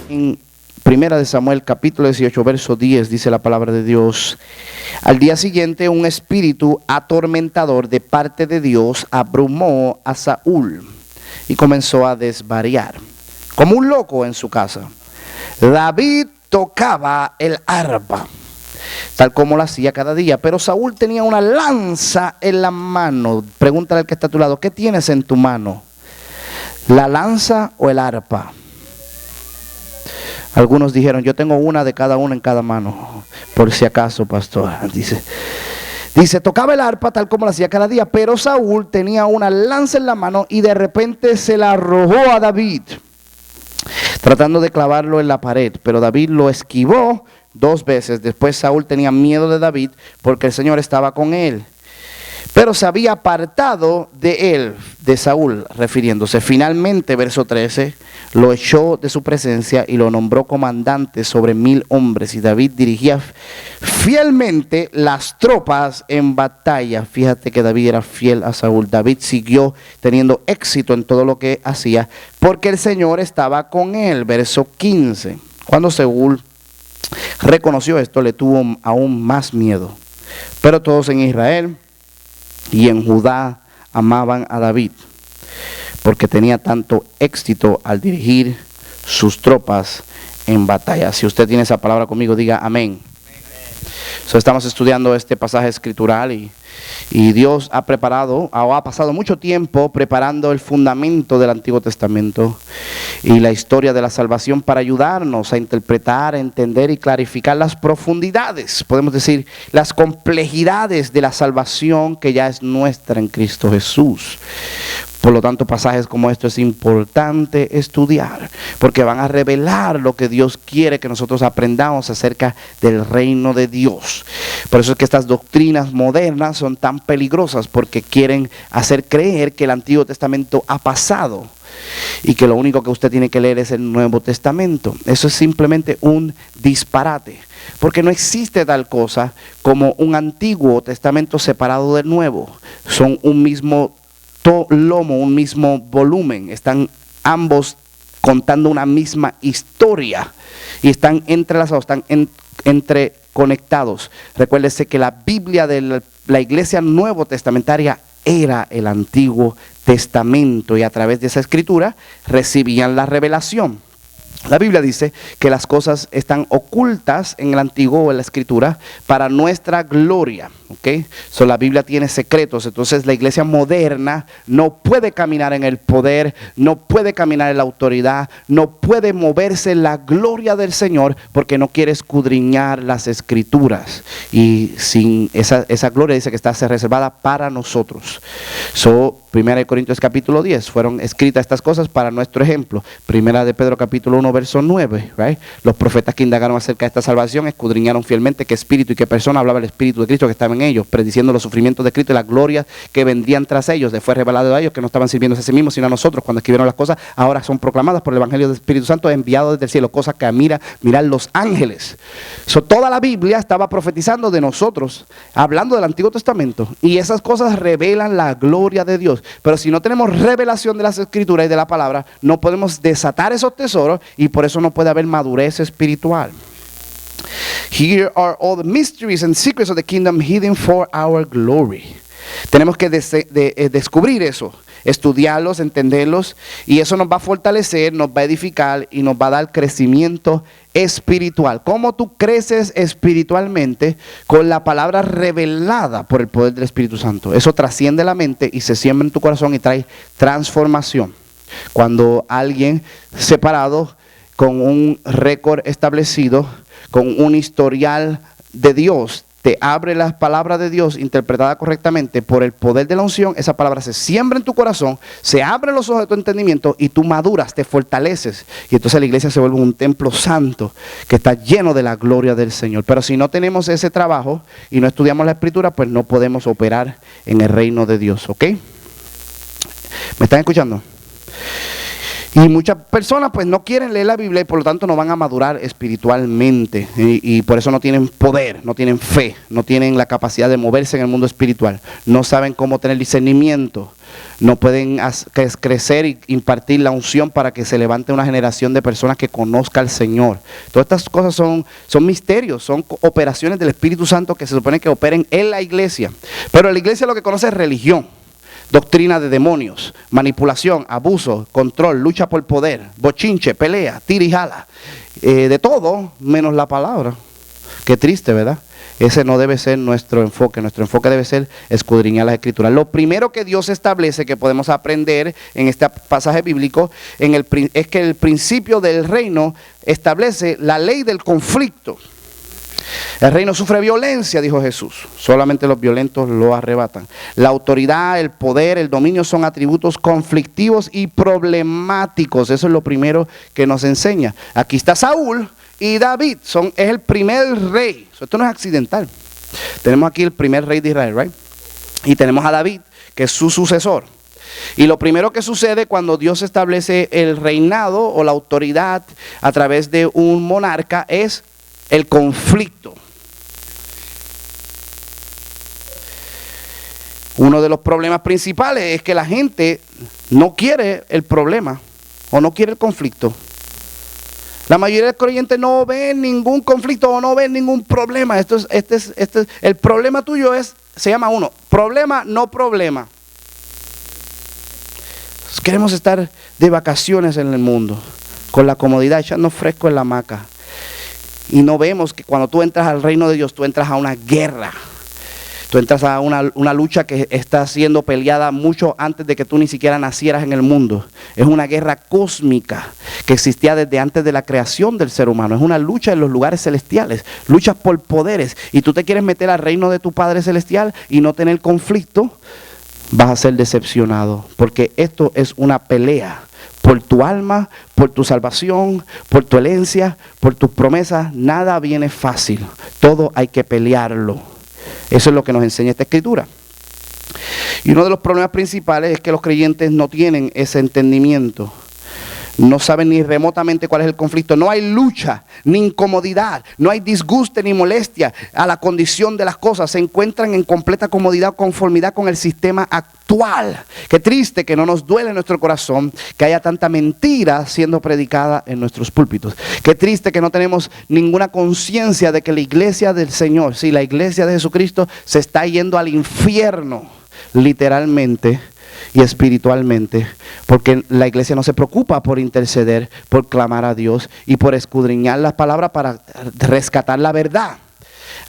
En Primera de Samuel, capítulo 18, verso 10, dice la palabra de Dios: al día siguiente, un espíritu atormentador de parte de Dios abrumó a Saúl y comenzó a desvariar, como un loco en su casa. David tocaba el arpa, tal como lo hacía cada día, pero Saúl tenía una lanza en la mano. Pregúntale al que está a tu lado: ¿qué tienes en tu mano? ¿La lanza o el arpa? Algunos dijeron: yo tengo una de cada una en cada mano, por si acaso, pastor. Dice, tocaba el arpa tal como lo hacía cada día, pero Saúl tenía una lanza en la mano y de repente se la arrojó a David, tratando de clavarlo en la pared, pero David lo esquivó 2 veces. Después Saúl tenía miedo de David porque el Señor estaba con él, pero se había apartado de él, de Saúl, refiriéndose. Finalmente, verso 13, lo echó de su presencia y lo nombró comandante sobre 1000 hombres. Y David dirigía fielmente las tropas en batalla. Fíjate que David era fiel a Saúl. David siguió teniendo éxito en todo lo que hacía porque el Señor estaba con él. Verso 15, cuando Saúl reconoció esto, le tuvo aún más miedo. Pero todos en Israel y en Judá amaban a David porque tenía tanto éxito al dirigir sus tropas en batalla. Si usted tiene esa palabra conmigo, diga amén. Estamos estudiando este pasaje escritural y Dios ha pasado mucho tiempo preparando el fundamento del Antiguo Testamento y la historia de la salvación para ayudarnos a interpretar, a entender y clarificar las profundidades, podemos decir, las complejidades de la salvación que ya es nuestra en Cristo Jesús. Por lo tanto, pasajes como estos es importante estudiar, porque van a revelar lo que Dios quiere que nosotros aprendamos acerca del reino de Dios. Por eso es que estas doctrinas modernas son tan peligrosas, porque quieren hacer creer que el Antiguo Testamento ha pasado y que lo único que usted tiene que leer es el Nuevo Testamento. Eso es simplemente un disparate, porque no existe tal cosa como un Antiguo Testamento separado del Nuevo. Son un mismo lomo, un mismo volumen, están ambos contando una misma historia y están entrelazados, están entreconectados. Recuérdese que la Biblia de la iglesia nuevo testamentaria era el Antiguo Testamento y a través de esa escritura recibían la revelación. La Biblia dice que las cosas están ocultas en el Antiguo o en la Escritura para nuestra gloria, ¿ok? La Biblia tiene secretos. Entonces la iglesia moderna no puede caminar en el poder, no puede caminar en la autoridad, no puede moverse en la gloria del Señor porque no quiere escudriñar las Escrituras. Y sin esa gloria dice que está reservada para nosotros. 1 Corintios capítulo 10, fueron escritas estas cosas para nuestro ejemplo. 1 de Pedro capítulo 1, verso 9, right? Los profetas que indagaron acerca de esta salvación escudriñaron fielmente qué espíritu y qué persona hablaba el Espíritu de Cristo que estaba en ellos, prediciendo los sufrimientos de Cristo y las glorias que vendrían tras ellos. Les fue revelado a ellos que no estaban sirviéndose a sí mismos, sino a nosotros. Cuando escribieron las cosas, ahora son proclamadas por el Evangelio del Espíritu Santo enviado desde el cielo, cosas que miran los ángeles. Toda la Biblia estaba profetizando de nosotros, hablando del Antiguo Testamento, y esas cosas revelan la gloria de Dios. Pero si no tenemos revelación de las Escrituras y de la palabra, no podemos desatar esos tesoros y por eso no puede haber madurez espiritual. Here are all the mysteries and secrets of the kingdom hidden for our glory. Tenemos que descubrir eso, estudiarlos, entenderlos, y eso nos va a fortalecer, nos va a edificar y nos va a dar crecimiento espiritual. ¿Cómo tú creces espiritualmente? Con la palabra revelada por el poder del Espíritu Santo. Eso trasciende la mente y se siembra en tu corazón y trae transformación. Cuando alguien separado, con un récord establecido, con un historial de Dios, te abre la palabra de Dios interpretada correctamente por el poder de la unción, esa palabra se siembra en tu corazón, se abren los ojos de tu entendimiento y tú maduras, te fortaleces. Y entonces la iglesia se vuelve un templo santo que está lleno de la gloria del Señor. Pero si no tenemos ese trabajo y no estudiamos la Escritura, pues no podemos operar en el reino de Dios, ¿ok? ¿Me están escuchando? Y muchas personas pues no quieren leer la Biblia y por lo tanto no van a madurar espiritualmente y por eso no tienen poder, no tienen fe, no tienen la capacidad de moverse en el mundo espiritual, no saben cómo tener discernimiento, no pueden crecer y impartir la unción para que se levante una generación de personas que conozca al Señor. Todas estas cosas son misterios, son operaciones del Espíritu Santo que se supone que operen en la iglesia, pero la iglesia lo que conoce es religión. Doctrina de demonios, manipulación, abuso, control, lucha por poder, bochinche, pelea, tira y jala. De todo menos la palabra. Qué triste, ¿verdad? Ese no debe ser nuestro enfoque. Nuestro enfoque debe ser escudriñar las Escrituras. Lo primero que Dios establece, que podemos aprender en este pasaje bíblico, es que el principio del reino establece la ley del conflicto. El reino sufre violencia, dijo Jesús. Solamente los violentos lo arrebatan. La autoridad, el poder, el dominio son atributos conflictivos y problemáticos. Eso es lo primero que nos enseña. Aquí está Saúl y David. Es el primer rey. Esto no es accidental. Tenemos aquí el primer rey de Israel, ¿right? Y tenemos a David, que es su sucesor. Y lo primero que sucede cuando Dios establece el reinado o la autoridad a través de un monarca es el conflicto. Uno de los problemas principales es que la gente no quiere el problema o no quiere el conflicto. La mayoría de los creyentes no ven ningún conflicto o no ven ningún problema. El problema tuyo se llama problema, no problema. Queremos estar de vacaciones en el mundo, con la comodidad, echando fresco en la hamaca. Y no vemos que cuando tú entras al reino de Dios, tú entras a una guerra. Tú entras a una lucha que está siendo peleada mucho antes de que tú ni siquiera nacieras en el mundo. Es una guerra cósmica que existía desde antes de la creación del ser humano. Es una lucha en los lugares celestiales. Luchas por poderes. Y tú te quieres meter al reino de tu Padre Celestial y no tener conflicto, vas a ser decepcionado. Porque esto es una pelea. Por tu alma, por tu salvación, por tu herencia, por tus promesas, nada viene fácil. Todo hay que pelearlo. Eso es lo que nos enseña esta escritura. Y uno de los problemas principales es que los creyentes no tienen ese entendimiento. No saben ni remotamente cuál es el conflicto. No hay lucha, ni incomodidad, no hay disgusto ni molestia a la condición de las cosas. Se encuentran en completa comodidad, conformidad con el sistema actual. Qué triste que no nos duele en nuestro corazón que haya tanta mentira siendo predicada en nuestros púlpitos. Qué triste que no tenemos ninguna conciencia de que la iglesia del Señor, sí, la iglesia de Jesucristo se está yendo al infierno, literalmente y espiritualmente, porque la iglesia no se preocupa por interceder, por clamar a Dios y por escudriñar las palabras para rescatar la verdad.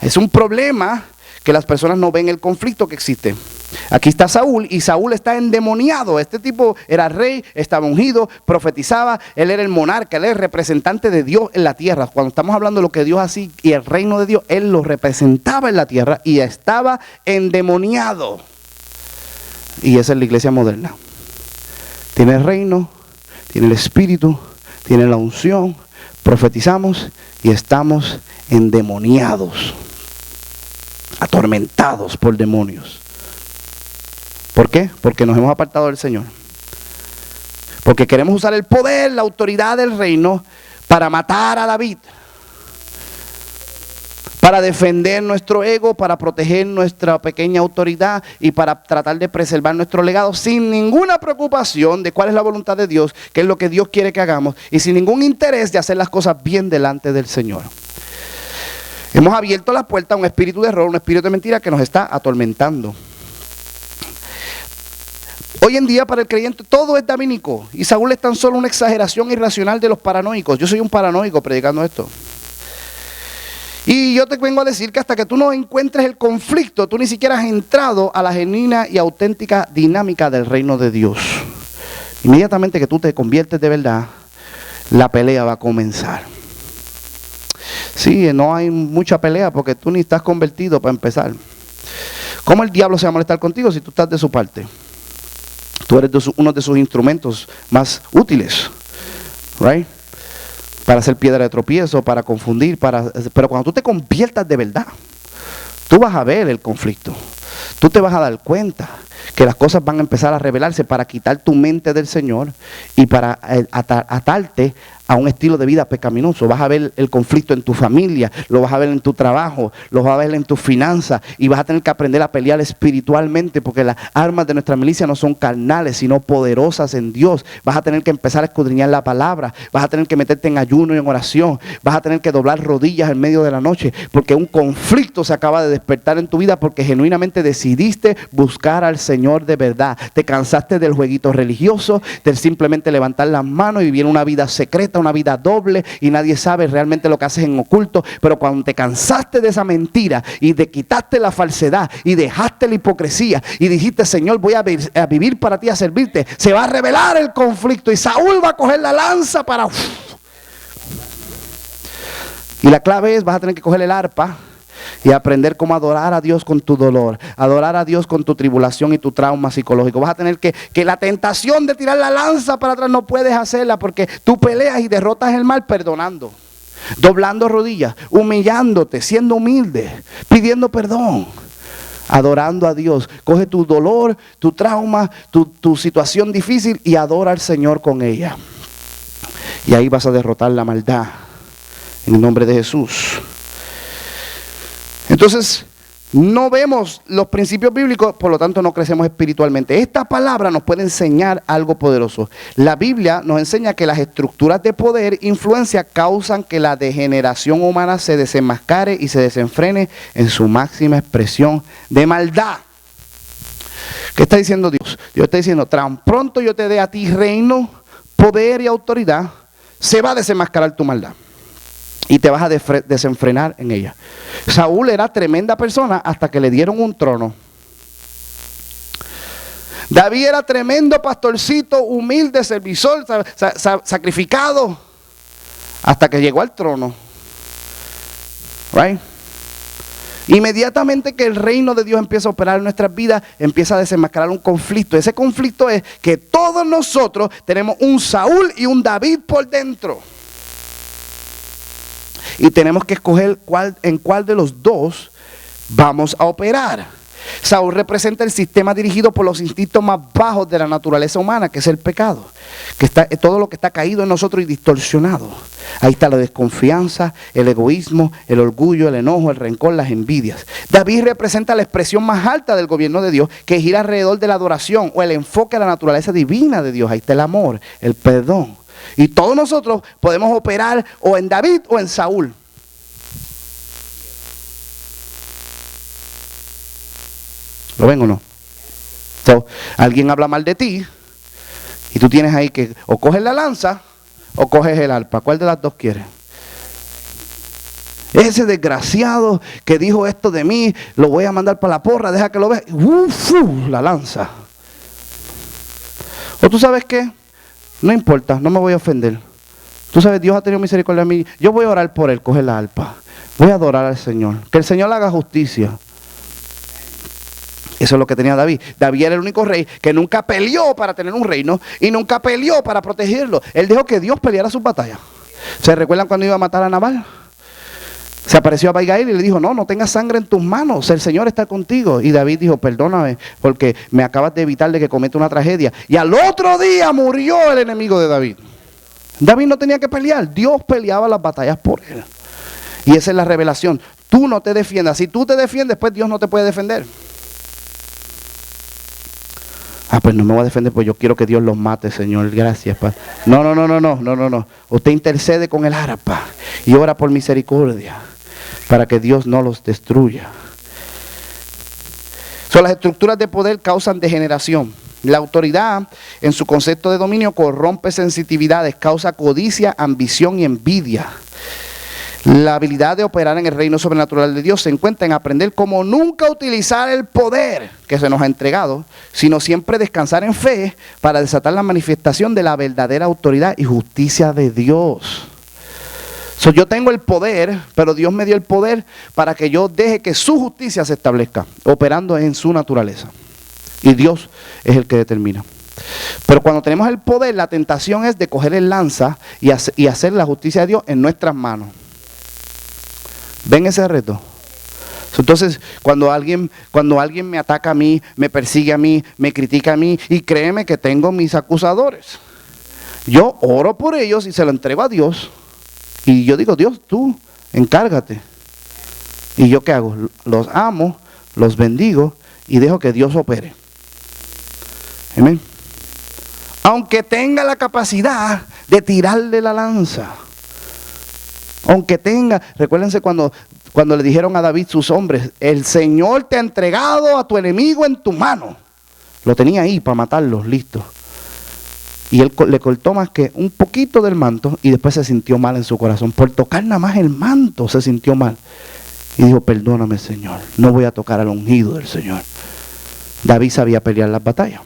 Es un problema que las personas no ven el conflicto que existe. Aquí está Saúl y Saúl está endemoniado. Este tipo era rey, estaba ungido, profetizaba, él era el monarca, él era el representante de Dios en la tierra. Cuando estamos hablando de lo que Dios hacía y el reino de Dios, él lo representaba en la tierra y estaba endemoniado. Y esa es la iglesia moderna. Tiene el reino, tiene el espíritu, tiene la unción, profetizamos y estamos endemoniados, atormentados por demonios. ¿Por qué? Porque nos hemos apartado del Señor. Porque queremos usar el poder, la autoridad del reino para matar a David, para defender nuestro ego, para proteger nuestra pequeña autoridad y para tratar de preservar nuestro legado sin ninguna preocupación de cuál es la voluntad de Dios, qué es lo que Dios quiere que hagamos y sin ningún interés de hacer las cosas bien delante del Señor. Hemos abierto la puerta a un espíritu de error, un espíritu de mentira que nos está atormentando. Hoy en día para el creyente todo es damínico y Saúl es tan solo una exageración irracional de los paranoicos. Yo soy un paranoico predicando esto. Y yo te vengo a decir que hasta que tú no encuentres el conflicto, tú ni siquiera has entrado a la genuina y auténtica dinámica del reino de Dios. Inmediatamente que tú te conviertes de verdad, la pelea va a comenzar. Sí, no hay mucha pelea porque tú ni estás convertido para empezar. ¿Cómo el diablo se va a molestar contigo si tú estás de su parte? Tú eres uno de sus instrumentos más útiles, right? Para hacer piedra de tropiezo, para confundir, pero cuando tú te conviertas de verdad, tú vas a ver el conflicto. Tú te vas a dar cuenta que las cosas van a empezar a revelarse para quitar tu mente del Señor y para atarte a un estilo de vida pecaminoso. Vas a ver el conflicto en tu familia, lo vas a ver en tu trabajo, lo vas a ver en tus finanzas, y vas a tener que aprender a pelear espiritualmente, porque las armas de nuestra milicia no son carnales, sino poderosas en Dios. Vas a tener que empezar a escudriñar la palabra, vas a tener que meterte en ayuno y en oración, vas a tener que doblar rodillas en medio de la noche, porque un conflicto se acaba de despertar en tu vida, porque genuinamente decidiste buscar al Señor de verdad. Te cansaste del jueguito religioso, del simplemente levantar las manos y vivir una vida secreta, una vida doble, y nadie sabe realmente lo que haces en oculto. Pero cuando te cansaste de esa mentira y te quitaste la falsedad y dejaste la hipocresía y dijiste, Señor, voy a vivir para ti, a servirte, se va a revelar el conflicto y Saúl va a coger la lanza para... Y la clave es, vas a tener que coger el arpa y aprender cómo adorar a Dios con tu dolor, adorar a Dios con tu tribulación y tu trauma psicológico. Vas a tener que la tentación de tirar la lanza para atrás no puedes hacerla, porque tú peleas y derrotas el mal perdonando, doblando rodillas, humillándote, siendo humilde, pidiendo perdón, adorando a Dios. Coge tu dolor, tu trauma, tu situación difícil y adora al Señor con ella. Y ahí vas a derrotar la maldad en el nombre de Jesús. Entonces, no vemos los principios bíblicos, por lo tanto no crecemos espiritualmente. Esta palabra nos puede enseñar algo poderoso. La Biblia nos enseña que las estructuras de poder e influencia causan que la degeneración humana se desenmascare y se desenfrene en su máxima expresión de maldad. ¿Qué está diciendo Dios? Dios está diciendo, tan pronto yo te dé a ti reino, poder y autoridad, se va a desenmascarar tu maldad y te vas a desenfrenar en ella. Saúl era tremenda persona hasta que le dieron un trono. David era tremendo pastorcito, humilde, servidor, sacrificado, hasta que llegó al trono. Right? Inmediatamente que el reino de Dios empieza a operar en nuestras vidas, empieza a desenmascarar un conflicto. Ese conflicto es que todos nosotros tenemos un Saúl y un David por dentro. Y tenemos que escoger en cuál de los dos vamos a operar. Saúl representa el sistema dirigido por los instintos más bajos de la naturaleza humana, que es el pecado, que está todo lo que está caído en nosotros y distorsionado. Ahí está la desconfianza, el egoísmo, el orgullo, el enojo, el rencor, las envidias. David representa la expresión más alta del gobierno de Dios, que gira alrededor de la adoración o el enfoque a la naturaleza divina de Dios. Ahí está el amor, el perdón. Y todos nosotros podemos operar o en David o en Saúl. ¿Lo ven o no? Alguien habla mal de ti y tú tienes ahí que o coges la lanza o coges el arpa. ¿Cuál de las dos quieres? Ese desgraciado que dijo esto de mí, lo voy a mandar para la porra, deja que lo vea. La lanza. ¿O tú sabes qué? No importa, no me voy a ofender. Tú sabes, Dios ha tenido misericordia de mí. Yo voy a orar por él, coge la arpa. Voy a adorar al Señor. Que el Señor haga justicia. Eso es lo que tenía David. David era el único rey que nunca peleó para tener un reino y nunca peleó para protegerlo. Él dejó que Dios peleara sus batallas. ¿Se recuerdan cuando iba a matar a Nabal? Se apareció a Abigail y le dijo, no tengas sangre en tus manos, el Señor está contigo. Y David dijo, perdóname, porque me acabas de evitar de que cometa una tragedia. Y al otro día murió el enemigo de David. David no tenía que pelear, Dios peleaba las batallas por él. Y esa es la revelación. Tú no te defiendas. Si tú te defiendes, pues Dios no te puede defender. Pues no me voy a defender, pues yo quiero que Dios los mate, Señor, gracias. No. Usted intercede con el arpa y ora por misericordia para que Dios no los destruya. Las estructuras de poder causan degeneración. La autoridad, en su concepto de dominio, corrompe sensitividades, causa codicia, ambición y envidia. La habilidad de operar en el reino sobrenatural de Dios se encuentra en aprender cómo nunca utilizar el poder que se nos ha entregado, sino siempre descansar en fe para desatar la manifestación de la verdadera autoridad y justicia de Dios. Yo tengo el poder, pero Dios me dio el poder para que yo deje que su justicia se establezca, operando en su naturaleza. Y Dios es el que determina. Pero cuando tenemos el poder, la tentación es de coger el lanza y hacer la justicia de Dios en nuestras manos. ¿Ven ese reto? Entonces, cuando alguien me ataca a mí, me persigue a mí, me critica a mí, y créeme que tengo mis acusadores. Yo oro por ellos y se lo entrego a Dios. Y yo digo, Dios, tú, encárgate. ¿Y yo qué hago? Los amo, los bendigo y dejo que Dios opere. Amén. Aunque tenga la capacidad de tirarle la lanza. Aunque tenga, recuérdense cuando le dijeron a David sus hombres, el Señor te ha entregado a tu enemigo en tu mano. Lo tenía ahí para matarlos, listo. Y él le cortó más que un poquito del manto y después se sintió mal en su corazón. Por tocar nada más el manto se sintió mal. Y dijo, perdóname, Señor, no voy a tocar al ungido del Señor. David sabía pelear las batallas.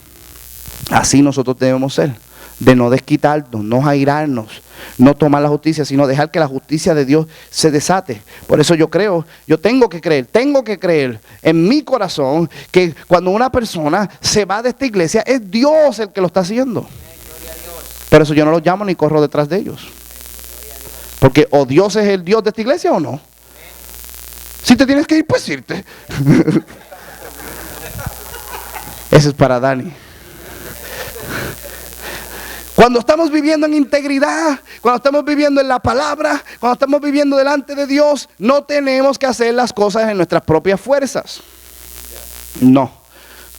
Así nosotros debemos ser, de no desquitarnos, no airarnos, no tomar la justicia, sino dejar que la justicia de Dios se desate. Por eso yo tengo que creer en mi corazón que cuando una persona se va de esta iglesia, es Dios el que lo está haciendo. Por eso yo no los llamo ni corro detrás de ellos. Porque o Dios es el Dios de esta iglesia o no. Si te tienes que ir, pues irte. Eso es para Dani. Cuando estamos viviendo en integridad, cuando estamos viviendo en la palabra, cuando estamos viviendo delante de Dios, no tenemos que hacer las cosas en nuestras propias fuerzas. No,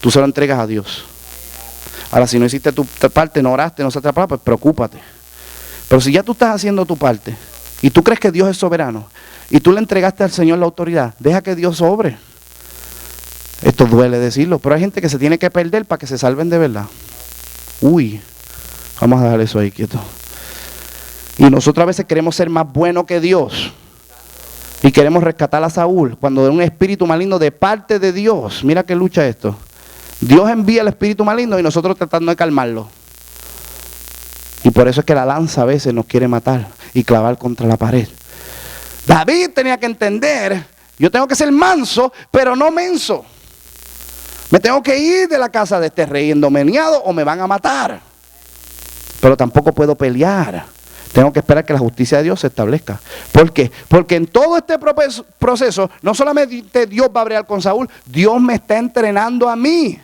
tú se lo entregas a Dios. Ahora, si no hiciste tu parte, no oraste, no se te pues preocúpate. Pero si ya tú estás haciendo tu parte y tú crees que Dios es soberano y tú le entregaste al Señor la autoridad, deja que Dios obre. Esto duele decirlo, pero hay gente que se tiene que perder para que se salven de verdad. Uy, vamos a dejar eso ahí quieto. Y nosotros a veces queremos ser más buenos que Dios. Y queremos rescatar a Saúl cuando de un espíritu maligno de parte de Dios. Mira qué lucha esto. Dios envía el espíritu maligno y nosotros tratando de calmarlo. Y por eso es que la lanza a veces nos quiere matar y clavar contra la pared. David tenía que entender, yo tengo que ser manso, pero no menso. Me tengo que ir de la casa de este rey endemoniado o me van a matar. Pero tampoco puedo pelear. Tengo que esperar que la justicia de Dios se establezca. ¿Por qué? Porque en todo este proceso, no solamente Dios va a bregar con Saúl, Dios me está entrenando a mí.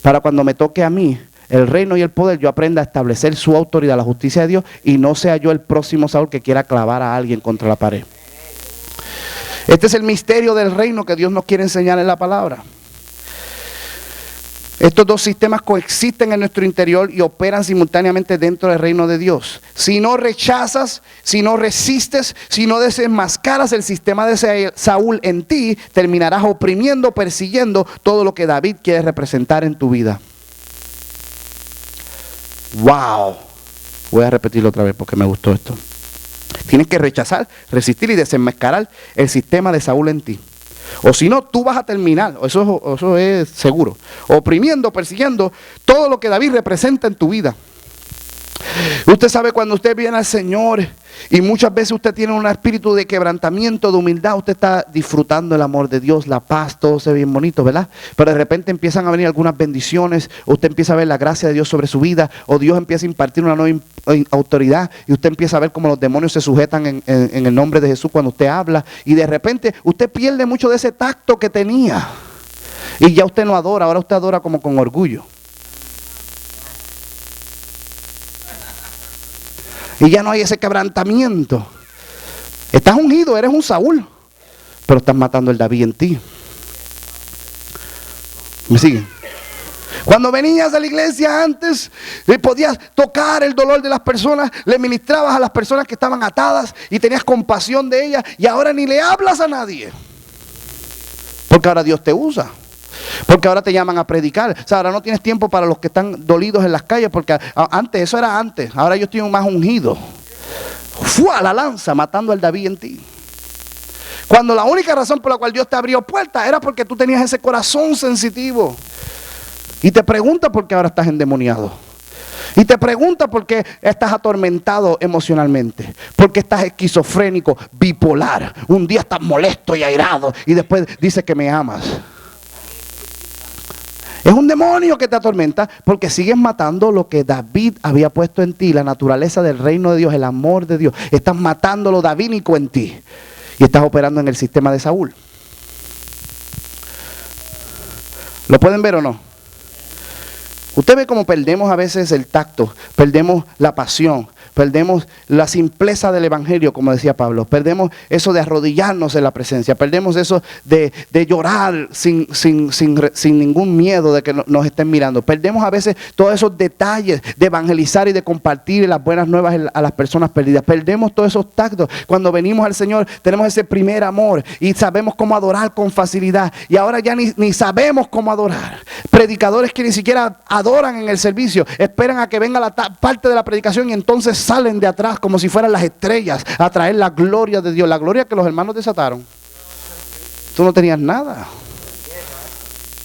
Para cuando me toque a mí el reino y el poder, yo aprenda a establecer su autoridad, la justicia de Dios, y no sea yo el próximo Saúl que quiera clavar a alguien contra la pared. Este es el misterio del reino que Dios nos quiere enseñar en la palabra. Estos dos sistemas coexisten en nuestro interior y operan simultáneamente dentro del reino de Dios. Si no rechazas, si no resistes, si no desenmascaras el sistema de Saúl en ti, terminarás oprimiendo, persiguiendo todo lo que David quiere representar en tu vida. ¡Wow! Voy a repetirlo otra vez porque me gustó esto. Tienes que rechazar, resistir y desenmascarar el sistema de Saúl en ti. O si no, tú vas a terminar, eso es seguro, oprimiendo, persiguiendo todo lo que David representa en tu vida. Usted sabe cuando usted viene al Señor y muchas veces usted tiene un espíritu de quebrantamiento, de humildad, usted está disfrutando el amor de Dios, la paz, todo se ve bien bonito, ¿verdad? Pero de repente empiezan a venir algunas bendiciones, usted empieza a ver la gracia de Dios sobre su vida, o Dios empieza a impartir una nueva autoridad y usted empieza a ver cómo los demonios se sujetan en el nombre de Jesús cuando usted habla, y de repente usted pierde mucho de ese tacto que tenía y ya usted no adora, ahora usted adora como con orgullo. Y ya no hay ese quebrantamiento. Estás ungido, eres un Saúl, pero estás matando el David en ti. ¿Me siguen? Cuando venías a la iglesia antes, podías tocar el dolor de las personas, le ministrabas a las personas que estaban atadas y tenías compasión de ellas, y ahora ni le hablas a nadie. Porque ahora Dios te usa. Porque ahora te llaman a predicar. O sea, ahora no tienes tiempo para los que están dolidos en las calles. Porque antes, eso era antes. Ahora yo estoy más ungido. Fue a la lanza matando al David en ti. Cuando la única razón por la cual Dios te abrió puertas era porque tú tenías ese corazón sensitivo. Y te pregunta por qué ahora estás endemoniado. Y te pregunta por qué estás atormentado emocionalmente. Por qué estás esquizofrénico, bipolar. Un día estás molesto y airado y después dices que me amas. Es un demonio que te atormenta porque sigues matando lo que David había puesto en ti, la naturaleza del reino de Dios, el amor de Dios. Estás matando lo davínico en ti y estás operando en el sistema de Saúl. ¿Lo pueden ver o no? Usted ve cómo perdemos a veces el tacto, perdemos la pasión, perdemos la simpleza del evangelio, como decía Pablo, perdemos eso de arrodillarnos en la presencia, perdemos eso de llorar sin ningún miedo de que nos estén mirando, perdemos a veces todos esos detalles de evangelizar y de compartir las buenas nuevas a las personas perdidas, perdemos todos esos tactos. Cuando venimos al Señor tenemos ese primer amor y sabemos cómo adorar con facilidad, y ahora ya ni sabemos cómo adorar. Predicadores que ni siquiera adoran en el servicio, esperan a que venga la parte de la predicación y entonces salen de atrás como si fueran las estrellas a traer la gloria de Dios, la gloria que los hermanos desataron. Tú no tenías nada.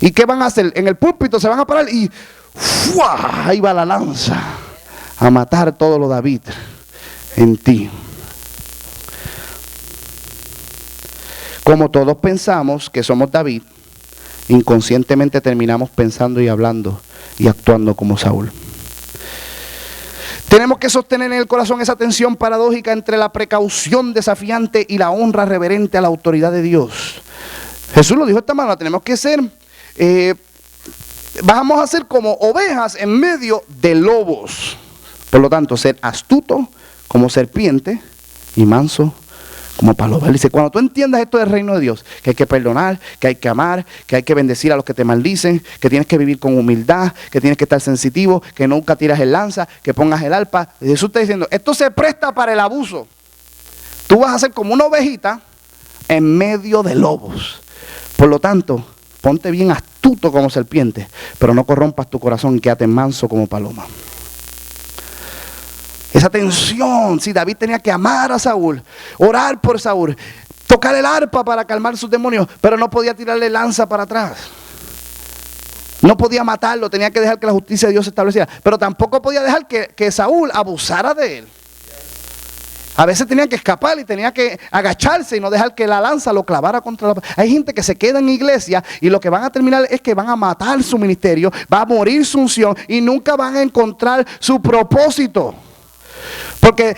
¿Y qué van a hacer? En el púlpito se van a parar y ¡fua! Ahí va la lanza a matar todo lo David en ti. Como todos pensamos que somos David, inconscientemente terminamos pensando y hablando y actuando como Saúl. Tenemos que sostener en el corazón esa tensión paradójica entre la precaución desafiante y la honra reverente a la autoridad de Dios. Jesús lo dijo de esta manera: tenemos que ser, vamos a ser como ovejas en medio de lobos. Por lo tanto, ser astuto como serpiente y manso como paloma. Él dice, cuando tú entiendas esto del reino de Dios, que hay que perdonar, que hay que amar, que hay que bendecir a los que te maldicen, que tienes que vivir con humildad, que tienes que estar sensitivo, que nunca tiras el lanza, que pongas el arpa. Jesús está diciendo, esto se presta para el abuso. Tú vas a ser como una ovejita en medio de lobos. Por lo tanto, ponte bien astuto como serpiente, pero no corrompas tu corazón y quédate manso como paloma. Esa tensión, si David tenía que amar a Saúl, orar por Saúl, tocar el arpa para calmar sus demonios, pero no podía tirarle lanza para atrás. No podía matarlo, tenía que dejar que la justicia de Dios se estableciera, pero tampoco podía dejar que Saúl abusara de él. A veces tenía que escapar y tenía que agacharse y no dejar que la lanza lo clavara contra la pared. Hay gente que se queda en iglesia y lo que van a terminar es que van a matar su ministerio, va a morir su unción y nunca van a encontrar su propósito. Porque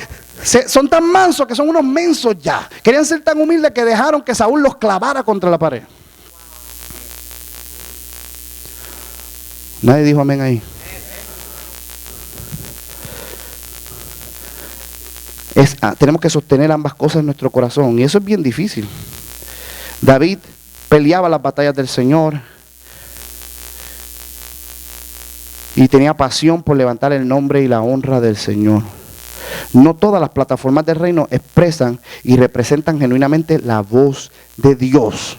son tan mansos que son unos mensos ya. Querían ser tan humildes que dejaron que Saúl los clavara contra la pared. Nadie dijo amén ahí. Tenemos que sostener ambas cosas en nuestro corazón y eso es bien difícil. David peleaba las batallas del Señor y tenía pasión por levantar el nombre y la honra del Señor. No todas las plataformas del reino expresan y representan genuinamente la voz de Dios.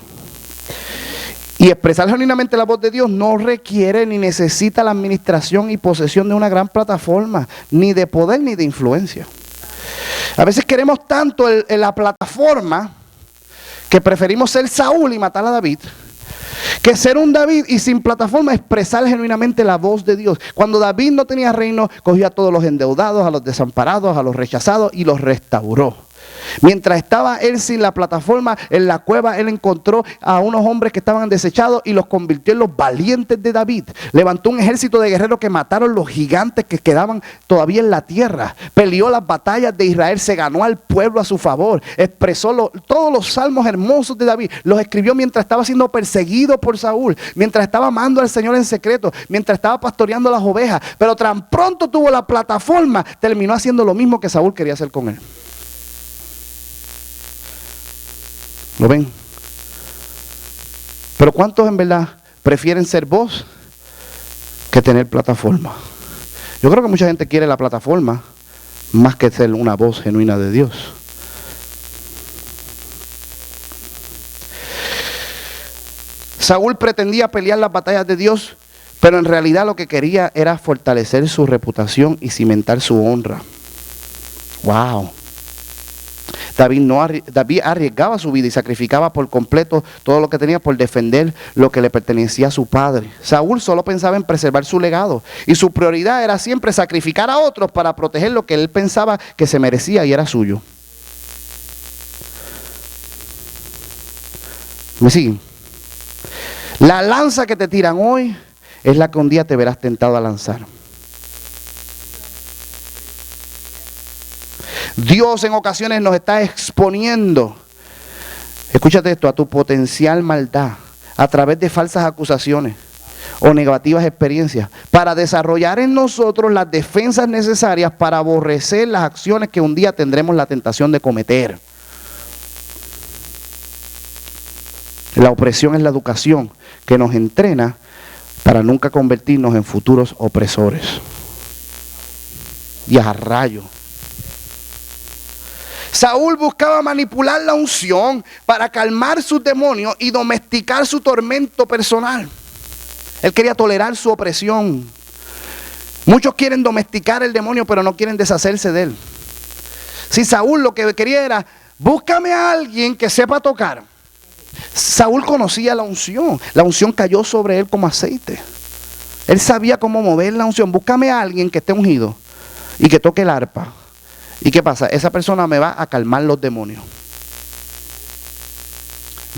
Y expresar genuinamente la voz de Dios no requiere ni necesita la administración y posesión de una gran plataforma, ni de poder ni de influencia. A veces queremos tanto la plataforma que preferimos ser Saúl y matar a David, que ser un David y sin plataforma expresar genuinamente la voz de Dios. Cuando David no tenía reino, cogió a todos los endeudados, a los desamparados, a los rechazados y los restauró. Mientras estaba él sin la plataforma en la cueva, él encontró a unos hombres que estaban desechados y los convirtió en los valientes de David. Levantó un ejército de guerreros que mataron los gigantes que quedaban todavía en la tierra. Peleó las batallas de Israel, se ganó al pueblo a su favor. Expresó todos los salmos hermosos de David. Los escribió mientras estaba siendo perseguido por Saúl, mientras estaba amando al Señor en secreto, mientras estaba pastoreando las ovejas. Pero tan pronto tuvo la plataforma, terminó haciendo lo mismo que Saúl quería hacer con él. ¿Lo ven? Pero ¿cuántos en verdad prefieren ser voz que tener plataforma? Yo creo que mucha gente quiere la plataforma más que ser una voz genuina de Dios. Saúl pretendía pelear las batallas de Dios, pero en realidad lo que quería era fortalecer su reputación y cimentar su honra. ¡Wow! David arriesgaba su vida y sacrificaba por completo todo lo que tenía por defender lo que le pertenecía a su padre. Saúl solo pensaba en preservar su legado y su prioridad era siempre sacrificar a otros para proteger lo que él pensaba que se merecía y era suyo. ¿Me siguen? La lanza que te tiran hoy es la que un día te verás tentado a lanzar. Dios en ocasiones nos está exponiendo, escúchate esto, a tu potencial maldad a través de falsas acusaciones, o negativas experiencias, para desarrollar en nosotros las defensas necesarias para aborrecer las acciones que un día tendremos la tentación de cometer. La opresión es la educación que nos entrena para nunca convertirnos en futuros opresores. Y a rayo. Saúl buscaba manipular la unción para calmar sus demonios y domesticar su tormento personal. Él quería tolerar su opresión. Muchos quieren domesticar el demonio, pero no quieren deshacerse de él. Si Saúl lo que quería era, búscame a alguien que sepa tocar. Saúl conocía la unción. La unción cayó sobre él como aceite. Él sabía cómo mover la unción. Búscame a alguien que esté ungido y que toque el arpa. ¿Y qué pasa? Esa persona me va a calmar los demonios.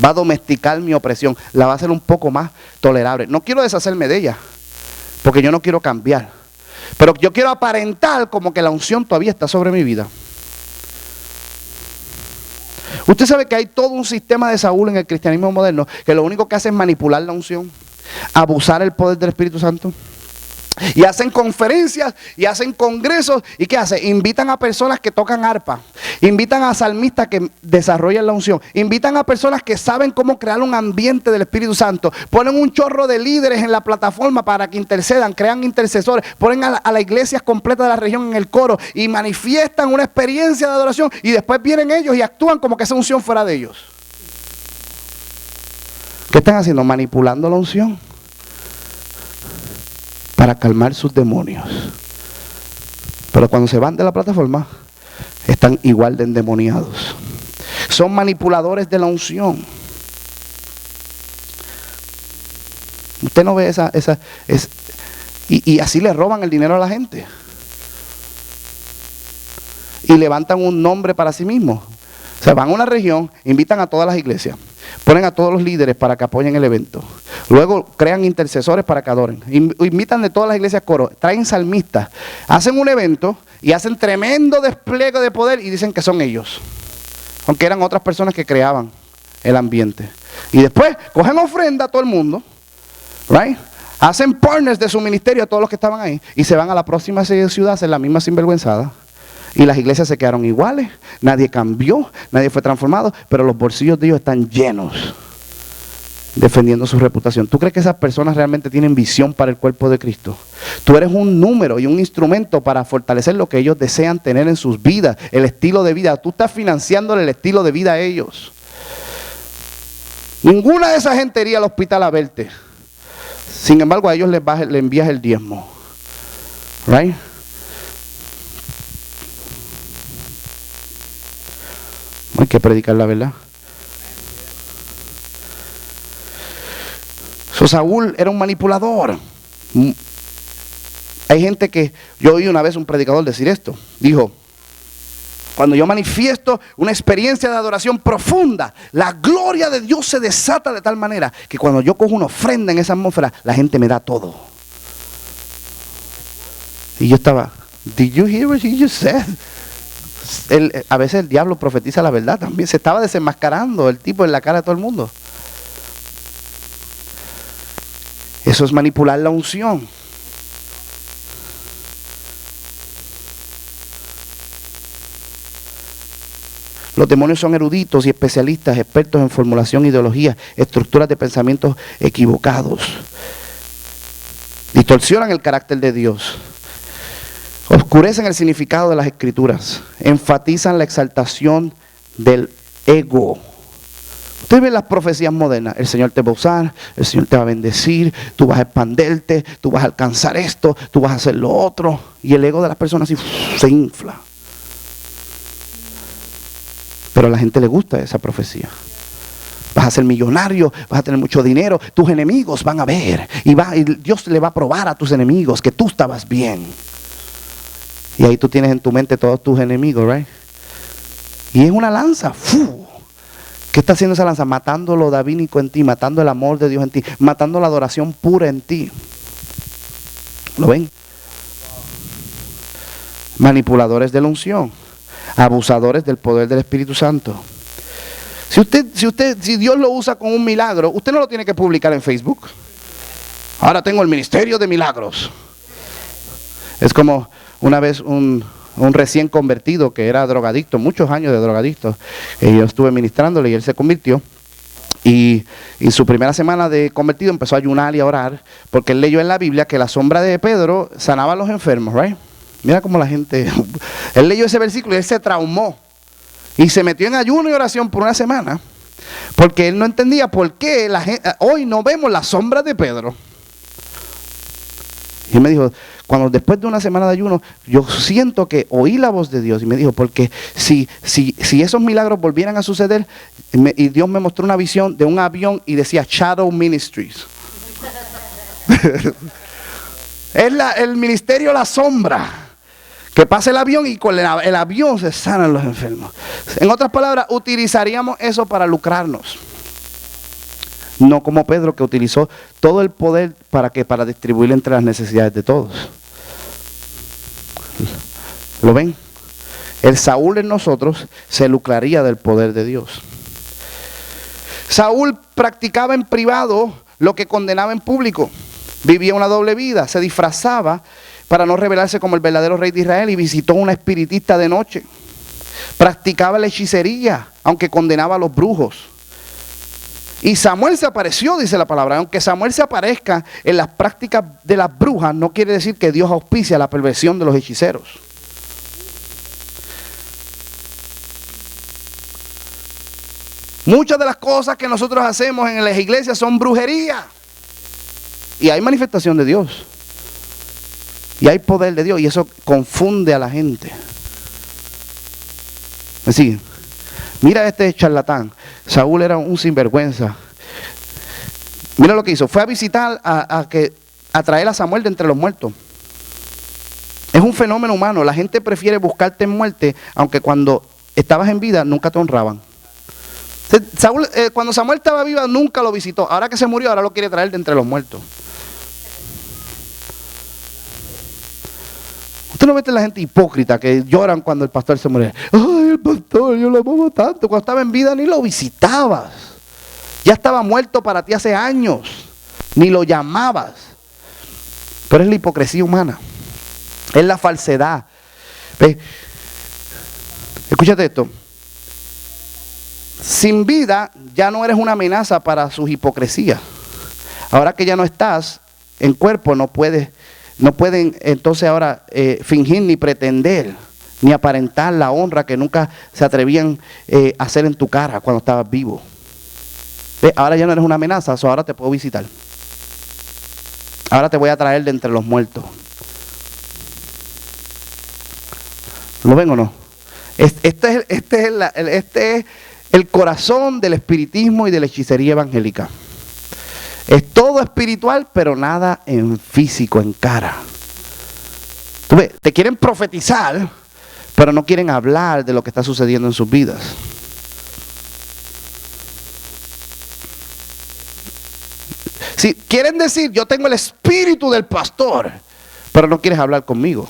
Va a domesticar mi opresión. La va a hacer un poco más tolerable. No quiero deshacerme de ella, porque yo no quiero cambiar. Pero yo quiero aparentar como que la unción todavía está sobre mi vida. Usted sabe que hay todo un sistema de Saúl en el cristianismo moderno, que lo único que hace es manipular la unción, abusar el poder del Espíritu Santo. Y hacen conferencias y hacen congresos. ¿Y qué hace? Invitan a personas que tocan arpa. Invitan a salmistas que desarrollan la unción. Invitan a personas que saben cómo crear un ambiente del Espíritu Santo. Ponen un chorro de líderes en la plataforma para que intercedan, crean intercesores. Ponen a la iglesia completa de la región en el coro y manifiestan una experiencia de adoración. Y después vienen ellos y actúan como que esa unción fuera de ellos. ¿Qué están haciendo? Manipulando la unción para calmar sus demonios. Pero cuando se van de la plataforma, están igual de endemoniados. Son manipuladores de la unción. Usted no ve y así le roban el dinero a la gente. Y levantan un nombre para sí mismos. O sea, van a una región, invitan a todas las iglesias, ponen a todos los líderes para que apoyen el evento. Luego crean intercesores para que adoren. Invitan de todas las iglesias coro, traen salmistas, hacen un evento y hacen tremendo despliegue de poder y dicen que son ellos. Aunque eran otras personas que creaban el ambiente. Y después cogen ofrenda a todo el mundo, right? Hacen partners de su ministerio a todos los que estaban ahí y se van a la próxima ciudad a hacer la misma sinvergüenzada. Y las iglesias se quedaron iguales, nadie cambió, nadie fue transformado, pero los bolsillos de ellos están llenos, defendiendo su reputación. ¿Tú crees que esas personas realmente tienen visión para el cuerpo de Cristo? Tú eres un número y un instrumento para fortalecer lo que ellos desean tener en sus vidas, el estilo de vida. Tú estás financiándole el estilo de vida a ellos. Ninguna de esa gente iría al hospital a verte. Sin embargo, a ellos le envías el diezmo. Right? Hay que predicar la verdad. Saúl era un manipulador. Hay gente que, yo oí una vez un predicador decir esto. Dijo, cuando yo manifiesto una experiencia de adoración profunda, la gloria de Dios se desata de tal manera que cuando yo cojo una ofrenda en esa atmósfera, la gente me da todo. Y yo estaba, did you hear what he just said? A veces el diablo profetiza la verdad también. Se estaba desenmascarando el tipo en la cara de todo el mundo. Eso es manipular la unción. Los demonios son eruditos y especialistas, expertos en formulación, ideología, estructuras de pensamientos equivocados. Distorsionan el carácter de Dios. Oscurecen el significado de las escrituras. Enfatizan la exaltación del ego. Usted ve las profecías modernas. El Señor te va a usar, el Señor te va a bendecir, tú vas a expanderte, tú vas a alcanzar esto, tú vas a hacer lo otro. Y el ego de las personas así se infla. Pero a la gente le gusta esa profecía. Vas a ser millonario, vas a tener mucho dinero, tus enemigos van a ver. Y Dios le va a probar a tus enemigos que tú estabas bien. Y ahí tú tienes en tu mente todos tus enemigos, right? Y es una lanza. ¡Fu! ¿Qué está haciendo esa lanza? Matando lo davínico en ti, matando el amor de Dios en ti, matando la adoración pura en ti. ¿Lo ven? Manipuladores de la unción, abusadores del poder del Espíritu Santo. Si Dios lo usa con un milagro, usted no lo tiene que publicar en Facebook. Ahora tengo el ministerio de milagros. Es como una vez un recién convertido que era drogadicto, muchos años de drogadicto. Y yo estuve ministrándole y él se convirtió. Y su primera semana de convertido empezó a ayunar y a orar, porque él leyó en la Biblia que la sombra de Pedro sanaba a los enfermos, ¿right? Mira cómo la gente, él leyó ese versículo y él se traumó. Y se metió en ayuno y oración por una semana, porque él no entendía por qué hoy no vemos la sombra de Pedro. Y me dijo, cuando después de una semana de ayuno, yo siento que oí la voz de Dios. Y me dijo, porque si esos milagros volvieran a suceder, y Dios me mostró una visión de un avión y decía Shadow Ministries. Es el ministerio La Sombra. Que pase el avión y con el avión se sanan los enfermos. En otras palabras, utilizaríamos eso para lucrarnos. No como Pedro, que utilizó todo el poder para distribuir entre las necesidades de todos. ¿Lo ven? El Saúl en nosotros se lucraría del poder de Dios. Saúl practicaba en privado lo que condenaba en público. Vivía una doble vida, se disfrazaba para no revelarse como el verdadero rey de Israel y visitó a una espiritista de noche. Practicaba la hechicería, aunque condenaba a los brujos. Y Samuel se apareció, dice la palabra. Aunque Samuel se aparezca en las prácticas de las brujas, no quiere decir que Dios auspicia la perversión de los hechiceros. Muchas de las cosas que nosotros hacemos en las iglesias son brujería. Y hay manifestación de Dios. Y hay poder de Dios. Y eso confunde a la gente. Así, mira este charlatán. Saúl era un sinvergüenza. Mira lo que hizo. Fue a visitar, a traer a Samuel de entre los muertos. Es un fenómeno humano. La gente prefiere buscarte en muerte, aunque cuando estabas en vida nunca te honraban. Saúl, cuando Samuel estaba vivo nunca lo visitó. Ahora que se murió, ahora lo quiere traer de entre los muertos. Usted no ve a la gente hipócrita que lloran cuando el pastor se muere. Ay, el pastor, yo lo amaba tanto. Cuando estaba en vida ni lo visitabas. Ya estaba muerto para ti hace años. Ni lo llamabas. Pero es la hipocresía humana. Es la falsedad. ¿Ve? Escúchate esto. Sin vida ya no eres una amenaza para sus hipocresías. Ahora que ya no estás en cuerpo, no pueden entonces ahora fingir ni pretender ni aparentar la honra que nunca se atrevían a hacer en tu cara cuando estabas vivo. ¿Ve? Ahora ya no eres una amenaza, ahora te puedo visitar. Ahora te voy a traer de entre los muertos. ¿Lo ven o no? Este es el corazón del espiritismo y de la hechicería evangélica. Es todo espiritual, pero nada en físico, en cara. ¿Tú ves? Te quieren profetizar, pero no quieren hablar de lo que está sucediendo en sus vidas. Si quieren decir, yo tengo el espíritu del pastor, pero no quieres hablar conmigo.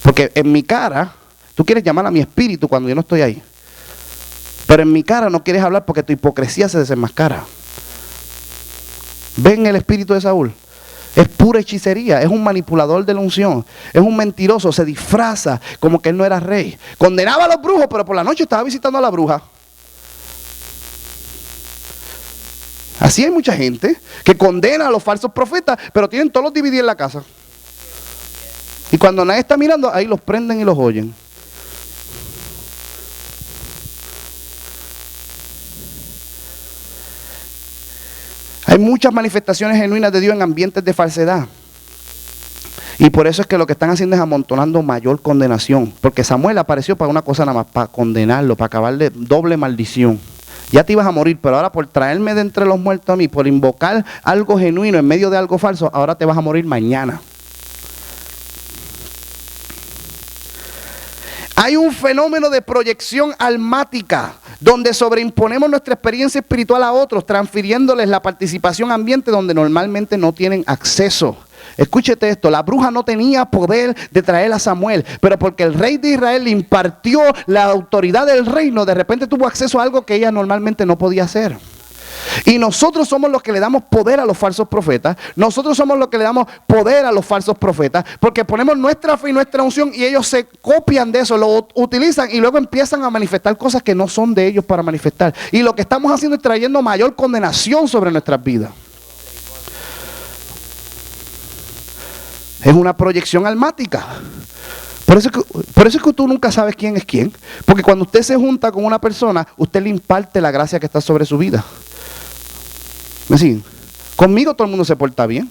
Porque en mi cara, tú quieres llamar a mi espíritu cuando yo no estoy ahí. Pero en mi cara no quieres hablar porque tu hipocresía se desenmascara. ¿Ven el espíritu de Saúl? Es pura hechicería, es un manipulador de la unción, es un mentiroso, se disfraza como que él no era rey. Condenaba a los brujos, pero por la noche estaba visitando a la bruja. Así hay mucha gente que condena a los falsos profetas, pero tienen todos los DVD en la casa. Y cuando nadie está mirando, ahí los prenden y los oyen. Hay muchas manifestaciones genuinas de Dios en ambientes de falsedad. Y por eso es que lo que están haciendo es amontonando mayor condenación. Porque Samuel apareció para una cosa nada más, para condenarlo, para acabarle doble maldición. Ya te ibas a morir, pero ahora por traerme de entre los muertos a mí, por invocar algo genuino en medio de algo falso, ahora te vas a morir mañana. Hay un fenómeno de proyección almática, donde sobreimponemos nuestra experiencia espiritual a otros, transfiriéndoles la participación ambiente donde normalmente no tienen acceso. Escúchete esto, la bruja no tenía poder de traer a Samuel, pero porque el rey de Israel le impartió la autoridad del reino, de repente tuvo acceso a algo que ella normalmente no podía hacer. Y nosotros somos los que le damos poder a los falsos profetas. Nosotros somos los que le damos poder a los falsos profetas. Porque ponemos nuestra fe y nuestra unción y ellos se copian de eso, lo utilizan y luego empiezan a manifestar cosas que no son de ellos para manifestar. Y lo que estamos haciendo es trayendo mayor condenación sobre nuestras vidas. Es una proyección almática. Por eso es que tú nunca sabes quién es quién. Porque cuando usted se junta con una persona, usted le imparte la gracia que está sobre su vida. ¿Me siguen? Conmigo todo el mundo se porta bien.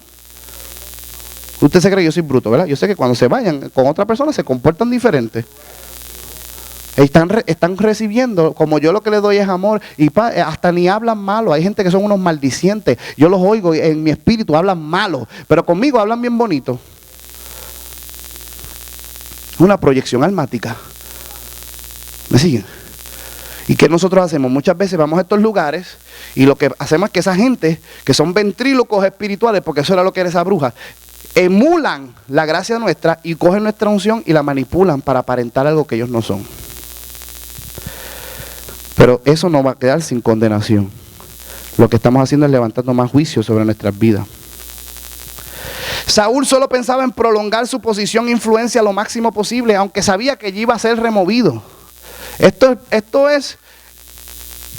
Usted se cree que yo soy bruto, ¿verdad? Yo sé que cuando se vayan con otra persona se comportan diferente. Están recibiendo, como yo lo que les doy es amor, y hasta ni hablan malo. Hay gente que son unos maldicientes. Yo los oigo en mi espíritu, hablan malo, pero conmigo hablan bien bonito. Una proyección almática. ¿Me siguen? ¿Y qué nosotros hacemos? Muchas veces vamos a estos lugares y lo que hacemos es que esa gente, que son ventrílocos espirituales, porque eso era lo que era esa bruja, emulan la gracia nuestra y cogen nuestra unción y la manipulan para aparentar algo que ellos no son. Pero eso no va a quedar sin condenación. Lo que estamos haciendo es levantando más juicio sobre nuestras vidas. Saúl solo pensaba en prolongar su posición e influencia lo máximo posible, aunque sabía que allí iba a ser removido. Esto es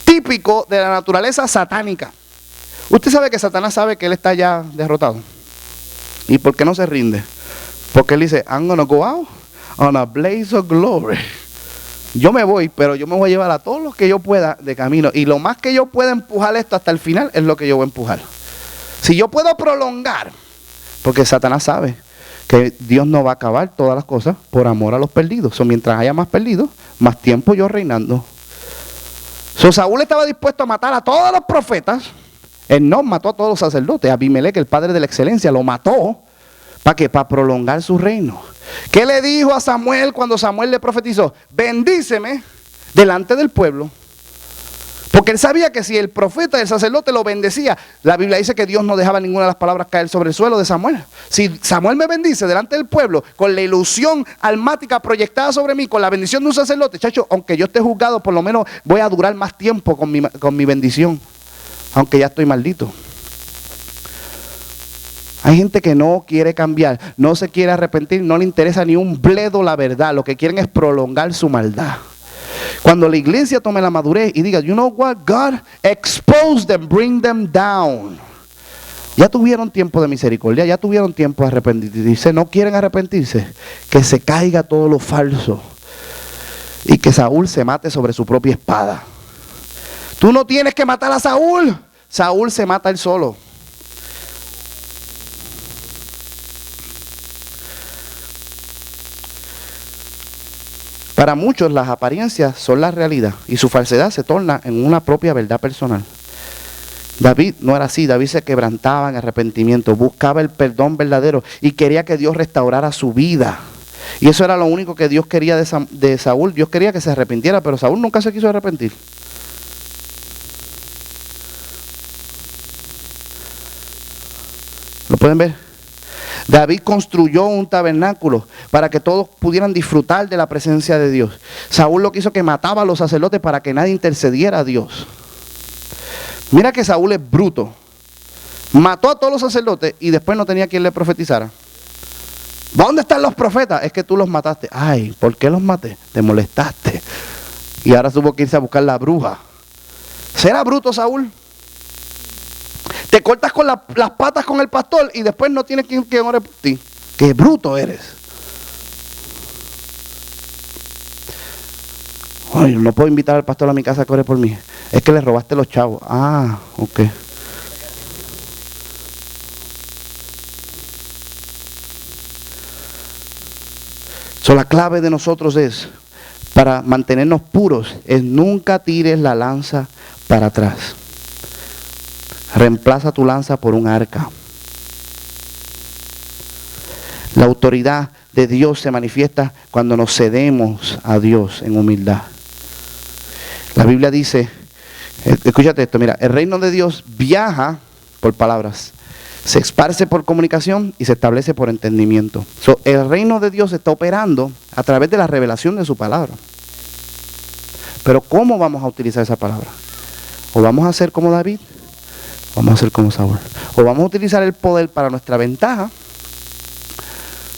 típico de la naturaleza satánica. Usted sabe que Satanás sabe que él está ya derrotado. ¿Y por qué no se rinde? Porque él dice, I'm gonna go out on a blaze of glory. Yo me voy, pero yo me voy a llevar a todos los que yo pueda de camino. Y lo más que yo pueda empujar esto hasta el final es lo que yo voy a empujar. Si yo puedo prolongar, porque Satanás sabe que Dios no va a acabar todas las cosas por amor a los perdidos. Mientras haya más perdidos, más tiempo yo reinando. Saúl estaba dispuesto a matar a todos los profetas. Él no mató a todos los sacerdotes. Abimelech, el padre de la excelencia, lo mató. ¿Para qué? Para prolongar su reino. ¿Qué le dijo a Samuel cuando Samuel le profetizó? Bendíceme delante del pueblo. Porque él sabía que si el profeta, el sacerdote lo bendecía, la Biblia dice que Dios no dejaba ninguna de las palabras caer sobre el suelo de Samuel. Si Samuel me bendice delante del pueblo, con la ilusión almática proyectada sobre mí, con la bendición de un sacerdote, chacho, aunque yo esté juzgado, por lo menos voy a durar más tiempo con mi bendición, aunque ya estoy maldito. Hay gente que no quiere cambiar, no se quiere arrepentir, no le interesa ni un bledo la verdad, lo que quieren es prolongar su maldad. Cuando la iglesia tome la madurez y diga, you know what, God, expose them, bring them down. Ya tuvieron tiempo de misericordia, ya tuvieron tiempo de arrepentirse, no quieren arrepentirse, que se caiga todo lo falso y que Saúl se mate sobre su propia espada. Tú no tienes que matar a Saúl, Saúl se mata él solo. Para muchos las apariencias son la realidad y su falsedad se torna en una propia verdad personal. David no era así. David se quebrantaba en arrepentimiento, buscaba el perdón verdadero y quería que Dios restaurara su vida. Y eso era lo único que Dios quería de Saúl. Dios quería que se arrepintiera, pero Saúl nunca se quiso arrepentir. ¿Lo pueden ver? David construyó un tabernáculo para que todos pudieran disfrutar de la presencia de Dios. Saúl lo que hizo que mataba a los sacerdotes para que nadie intercediera a Dios. Mira que Saúl es bruto. Mató a todos los sacerdotes y después no tenía quien le profetizara. ¿Dónde están los profetas? Es que tú los mataste. Ay, ¿por qué los maté? Te molestaste. Y ahora tuvo que irse a buscar la bruja. ¿Será bruto Saúl? Te cortas con las patas con el pastor y después no tienes quien ore por ti. ¡Qué bruto eres! Ay, no puedo invitar al pastor a mi casa a que ore por mí. Es que le robaste los chavos. Ah, ok. La clave de nosotros es, para mantenernos puros, es nunca tires la lanza para atrás. Reemplaza tu lanza por un arca. La autoridad de Dios se manifiesta cuando nos cedemos a Dios en humildad. La Biblia dice, escúchate esto, mira, el reino de Dios viaja por palabras, se esparce por comunicación y se establece por entendimiento. El reino de Dios está operando a través de la revelación de su palabra. Pero ¿cómo vamos a utilizar esa palabra? ¿O vamos a ser como David? vamos a hacer como Saúl. O vamos a utilizar el poder para nuestra ventaja.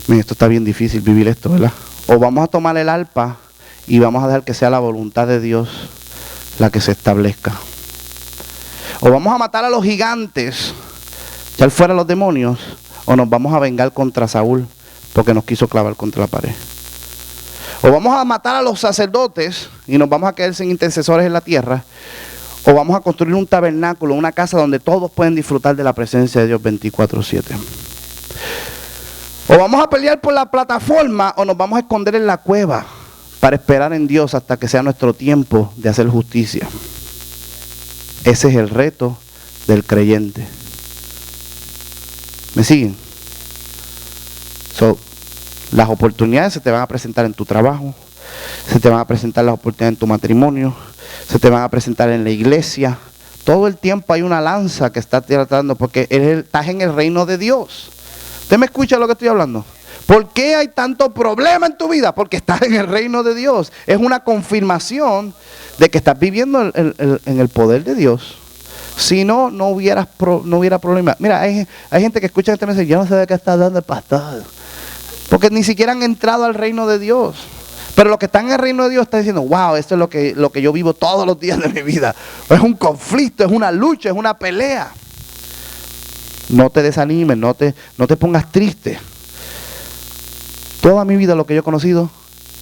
Miren, esto está bien difícil vivir esto, ¿verdad? O vamos a tomar el arpa y vamos a dejar que sea la voluntad de Dios la que se establezca. O vamos a matar a los gigantes, echar fuera a los demonios, o nos vamos a vengar contra Saúl porque nos quiso clavar contra la pared. O vamos a matar a los sacerdotes y nos vamos a quedar sin intercesores en la tierra, o vamos a construir un tabernáculo, una casa donde todos pueden disfrutar de la presencia de Dios 24/7. O vamos a pelear por la plataforma, o nos vamos a esconder en la cueva para esperar en Dios hasta que sea nuestro tiempo de hacer justicia. Ese es el reto del creyente. ¿Me siguen? Las oportunidades se te van a presentar en tu trabajo, se te van a presentar las oportunidades en tu matrimonio, se te van a presentar en la iglesia. Todo el tiempo hay una lanza que está tratando, porque estás en el reino de Dios. ¿Usted me escucha lo que estoy hablando? ¿Por qué hay tanto problema en tu vida? Porque estás en el reino de Dios. Es una confirmación de que estás viviendo en el poder de Dios. Si no, no hubiera problema. Mira, hay gente que escucha este mensaje y yo no sé de qué está hablando el pastor, porque ni siquiera han entrado al reino de Dios. Pero los que están en el reino de Dios están diciendo, wow, esto es lo que yo vivo todos los días de mi vida. Es un conflicto, es una lucha, es una pelea. No te desanimes, no te pongas triste. Toda mi vida lo que yo he conocido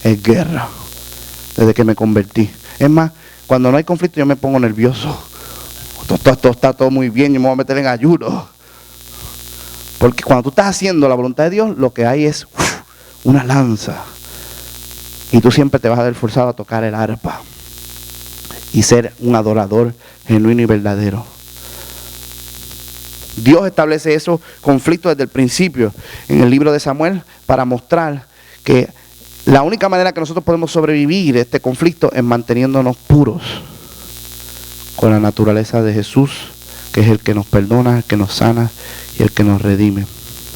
es guerra, desde que me convertí. Es más, cuando no hay conflicto yo me pongo nervioso. Todo está todo muy bien, yo me voy a meter en ayuno. Porque cuando tú estás haciendo la voluntad de Dios, lo que hay es una lanza. Y tú siempre te vas a ver forzado a tocar el arpa y ser un adorador genuino y verdadero. Dios establece esos conflictos desde el principio en el libro de Samuel para mostrar que la única manera que nosotros podemos sobrevivir este conflicto es manteniéndonos puros con la naturaleza de Jesús, que es el que nos perdona, el que nos sana y el que nos redime.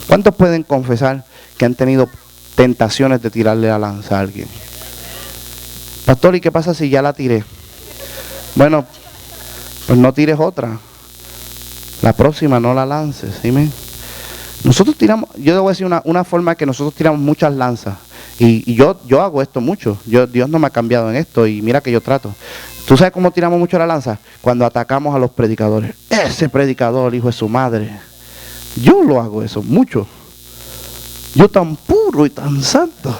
¿Cuántos pueden confesar que han tenido tentaciones de tirarle la lanza a alguien? Pastor, ¿y qué pasa si ya la tiré? Bueno, pues no tires otra. La próxima no la lances, ¿sí? Nosotros tiramos, yo debo decir una forma que nosotros tiramos muchas lanzas. Y yo hago esto mucho. Dios no me ha cambiado en esto y mira que yo trato. ¿Tú sabes cómo tiramos mucho la lanza? Cuando atacamos a los predicadores. Ese predicador, hijo de su madre. Yo lo hago eso, mucho. Yo tan puro y tan santo.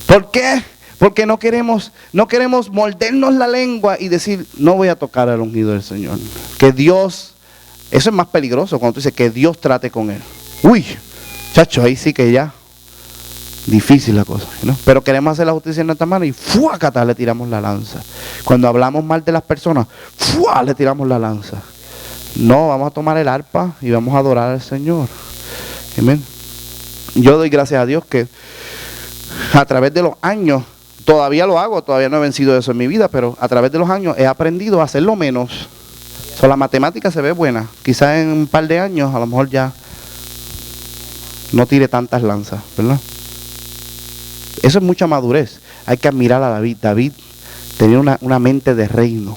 ¿Por qué? Porque no queremos mordernos la lengua y decir, no voy a tocar al ungido del Señor. Que Dios, eso es más peligroso cuando tú dices que Dios trate con él. Uy, chacho, ahí sí que ya, difícil la cosa, ¿no? Pero queremos hacer la justicia en nuestra mano y ¡fuácata! Le tiramos la lanza. Cuando hablamos mal de las personas, ¡fuá! Le tiramos la lanza. No, vamos a tomar el arpa y vamos a adorar al Señor. Amén. Yo doy gracias a Dios que a través de los años, todavía lo hago, todavía no he vencido eso en mi vida, pero a través de los años he aprendido a hacerlo menos. La matemática se ve buena. Quizás en un par de años a lo mejor ya no tire tantas lanzas, ¿verdad? Eso es mucha madurez. Hay que admirar a David. David tenía una mente de reino.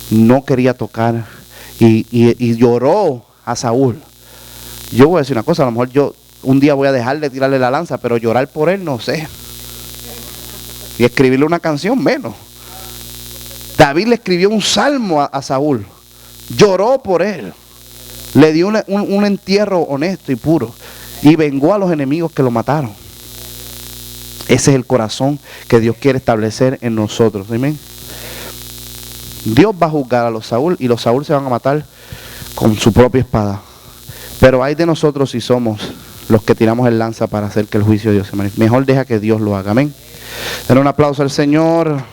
No quería tocar y lloró a Saúl. Yo voy a decir una cosa, a lo mejor yo un día voy a dejar de tirarle la lanza, pero llorar por él no sé. Y escribirle una canción menos. David le escribió un salmo a Saúl. Lloró por él. Le dio un entierro honesto y puro. Y vengó a los enemigos que lo mataron. Ese es el corazón que Dios quiere establecer en nosotros. Amén. Dios va a juzgar a los Saúl y los Saúl se van a matar con su propia espada. Pero hay de nosotros si somos los que tiramos el lanza para hacer que el juicio de Dios se manifieste. Mejor deja que Dios lo haga. Amén. Den un aplauso al Señor.